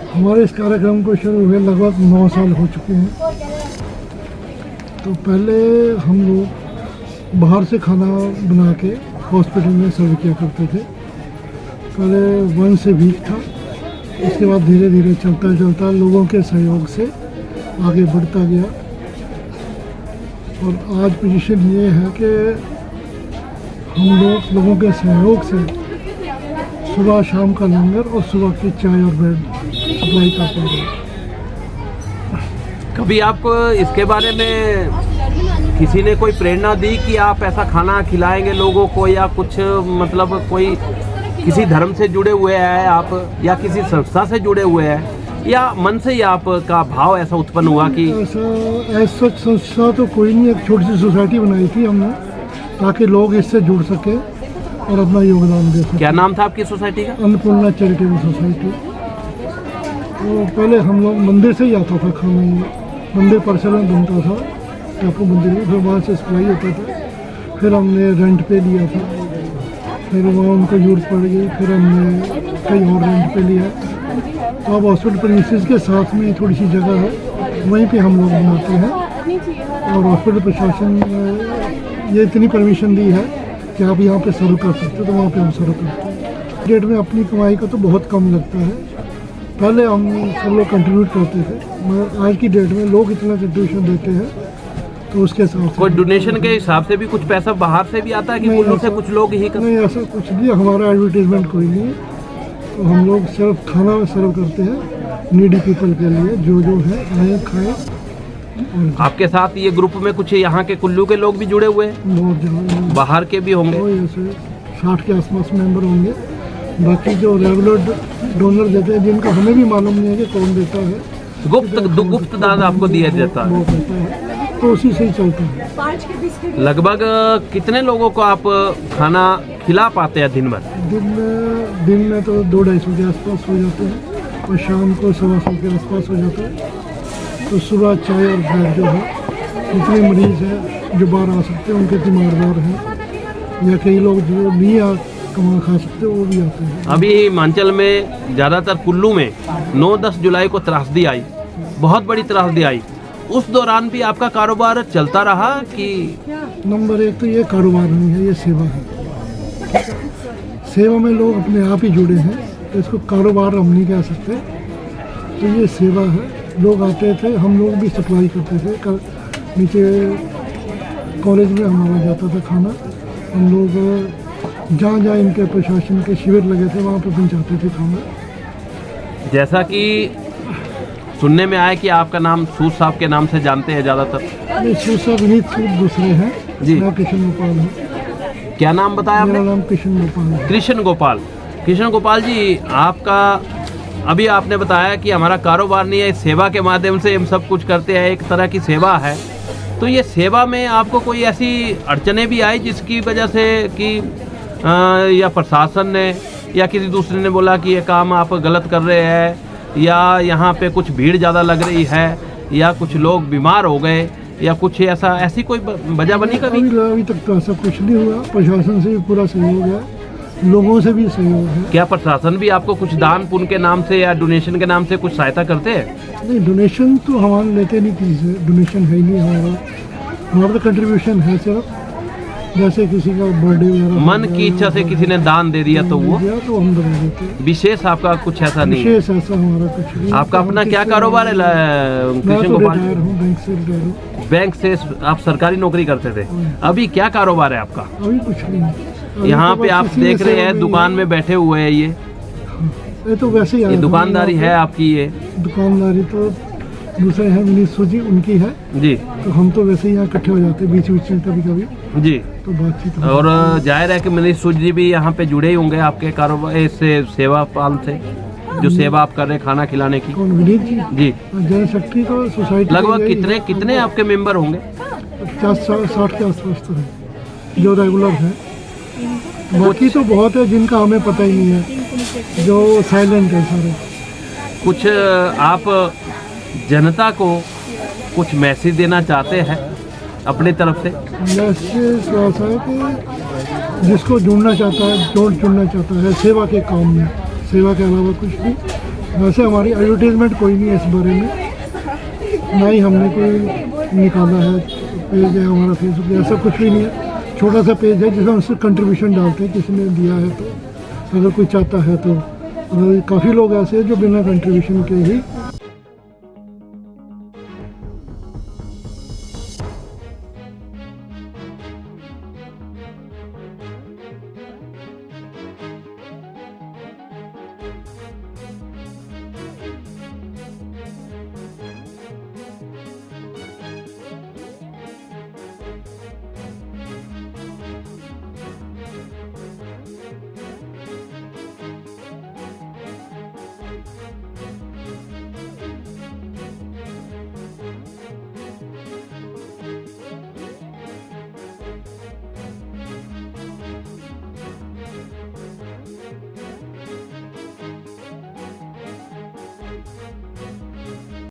हमारे इस कार्यक्रम को शुरू हुए लगभग 9 साल हो चुके हैं। तो पहले हम लोग बाहर से खाना बना के हॉस्पिटल में सर्व किया करते थे। पहले 1 से वीक था, इसके बाद धीरे धीरे चलता चलता लोगों के सहयोग से आगे बढ़ता गया। और आज पोजीशन ये है कि हम लोग लोगों के सहयोग से सुबह शाम का लंगर और सुबह की चाय और ब्रेड सप्लाई करते हैं। कभी आपको इसके बारे में किसी ने कोई प्रेरणा दी कि आप ऐसा खाना खिलाएंगे लोगों को, या कुछ मतलब कोई किसी धर्म से जुड़े हुए हैं आप, या किसी संस्था से जुड़े हुए हैं, या मन से ही आपका भाव ऐसा उत्पन्न हुआ कि ऐसा संस्था तो कोई नहीं, एक छोटी सी सोसाइटी बनाई थी हमने ताकि लोग इससे जुड़ सके और अपना योगदान दे सके। क्या नाम था आपकी सोसाइटी का? Annapurna charitable society. तो पहले हम लोग मंदिर से ही आता था खाना, मंदिर परिसर में बनता था टापू मंदिर में, फिर वहाँ से सप्लाई होता था। फिर हमने रेंट पे लिया था, फिर वहाँ उनको जरूरत पड़ गई, फिर हमने कहीं और रेंट पे लिया। तो अब हॉस्पिटल प्रीमिसेस के साथ में थोड़ी सी जगह है, वहीं पे हम लोग बनाते हैं। और हॉस्पिटल प्रशासन ये इतनी परमिशन दी है कि आप यहाँ पे सर्व कर सकते हो, तो वहाँ पे हम सर्व करते हैं। डेट में अपनी कमाई का तो बहुत कम लगता है, पहले हम सब लोग कंट्रीब्यूट करते थे, मगर आज की डेट में लोग इतना कंट्रीब्यूशन देते हैं तो उसके हिसाब से कोई डोनेशन के हिसाब से भी कुछ पैसा बाहर से भी आता है कि कुल्लू से कुछ लोग ही नहीं, ऐसा कुछ नहीं, हमारा एडवर्टीजमेंट कोई नहीं है। तो हम लोग सिर्फ खाना सर्व करते हैं नीडी पीपल के लिए, जो है आए खाएँ। आपके साथ ये ग्रुप में कुछ यहाँ के कुल्लू के लोग भी जुड़े हुए हैं? बहुत ज़्यादा, बाहर के भी होंगे? ऐसे 60 के आसपास मेंबर होंगे। बाकी जो रेगुलर डोनर देते हैं, जिनका हमें भी मालूम नहीं है कि कौन देता है, गुप्त दान आपको दिया जाता है, वो देता है, तो उसी से ही चलता है। लगभग कितने लोगों को आप खाना खिला पाते हैं दिन भर? दिन में तो 200-250 के आसपास हो जाते हैं, और शाम को 125 के आसपास हो जाता है। तो सुबह चाय और ब्रेड जो है, जितने मरीज हैं जो बाहर आ सकते हैं, उनके तीमारदार हैं, या कई लोग जो नहीं आ कमा खा सकते वो भी आते हैं। अभी हिमाचल में ज़्यादातर कुल्लू में 9-10 जुलाई को त्रासदी आई, बहुत बड़ी त्रासदी आई। उस दौरान भी आपका कारोबार चलता रहा कि? नंबर 1 तो ये कारोबार नहीं है, ये सेवा है। सेवा में लोग अपने आप ही जुड़े हैं, तो इसको कारोबार हम नहीं कह सकते। तो ये सेवा है, लोग आते थे, हम लोग भी सप्लाई करते थे। नीचे कॉलेज में हमारा जाता था खाना, हम लोग जहाँ जहाँ इनके प्रशासन के शिविर लगे थे वहाँ पर पहुँचाते थे खाना। जैसा कि सुनने में आया कि आपका नाम सूद साहब के नाम से जानते हैं ज़्यादातर? नहीं, सूद साहब नहीं, सूद दूसरे हैं जी। मैं कृष्ण गोपाल हूँ। क्या नाम बताया आपने? मेरा नाम कृष्ण गोपाल है। कृष्ण गोपाल। कृष्ण गोपाल जी, आपका अभी आपने बताया कि हमारा कारोबार नहीं है, सेवा के माध्यम से हम सब कुछ करते हैं, एक तरह की सेवा है। तो ये सेवा में आपको कोई ऐसी अड़चने भी आई जिसकी वजह से कि या प्रशासन ने या किसी दूसरे ने बोला कि ये काम आप गलत कर रहे हैं, या यहाँ पे कुछ भीड़ ज़्यादा लग रही है, या कुछ लोग बीमार हो गए, या कुछ ऐसी कोई वजह बनी कभी? अभी तक तो ऐसा कुछ नहीं हुआ। प्रशासन से भी पूरा सहयोग है, लोगों से भी सहयोग है। क्या प्रशासन भी आपको कुछ दान पुण्य के नाम से या डोनेशन के नाम से कुछ सहायता करते हैं? नहीं, डोनेशन तो हमारे लेते नहीं, किसी से डोनेशन है ही नहीं हमारा। हमारा तो कंट्रीब्यूशन है सिर्फ, जैसे किसी का बर्थडे वगैरह मन की इच्छा से किसी ने दान दे दिया तो वो तो हम दे देते हैं। विशेष आपका कुछ ऐसा नहीं? विशेष ऐसा हमारा कुछ नहीं। आपका अपना क्या कारोबार है कृष्ण गोपाल? बैंक से रिटायर हूँ। बैंक से आप सरकारी नौकरी करते थे, अभी क्या कारोबार है आपका? अभी कुछ नहीं। यहाँ पे आप देख रहे हैं दुकान में बैठे हुए हैं, ये तो वैसे ही ये दुकानदारी है आपकी? ये दुकानदारी तो दूसरे हैं, मनीष जी उनकी है जी। तो हम तो वैसे ही यहाँ इकट्ठे हो जाते हैं बीच बीच में कभी कभी जी, तो बातचीत। और जाहिर है कि मनीष सूद जी भी यहाँ पे जुड़े ही होंगे आपके कारोबार से, सेवा पाल से, जो सेवा आप कर रहे हैं खाना खिलाने की। कौन? विनीत जी जी, जनरल सेक्रेटरी तो सोसाइटी। लगभग कितने आपके मेंबर होंगे? 50-60 के आसपास तो है जो रेगुलर है। बाकी तो बहुत है जिनका हमें पता ही नहीं है, जो साइलेंट है सारे। कुछ आप जनता को कुछ मैसेज देना चाहते हैं अपनी तरफ से? मैसेज ऐसा है कि जिसको जुड़ना चाहता है, जुड़ना चाहता है सेवा के काम में, सेवा के अलावा कुछ नहीं, वैसे हमारी एडवर्टीजमेंट कोई नहीं है इस बारे में, ना ही हमने कोई निकाला है पेज है हमारा फेसबुक, ऐसा कुछ भी नहीं है। छोटा सा पेज है जिसमें उससे कंट्रीब्यूशन डालते हैं, किसी ने दिया है तो, अगर कोई चाहता है तो। काफ़ी लोग ऐसे हैं जो बिना कंट्रीब्यूशन के ही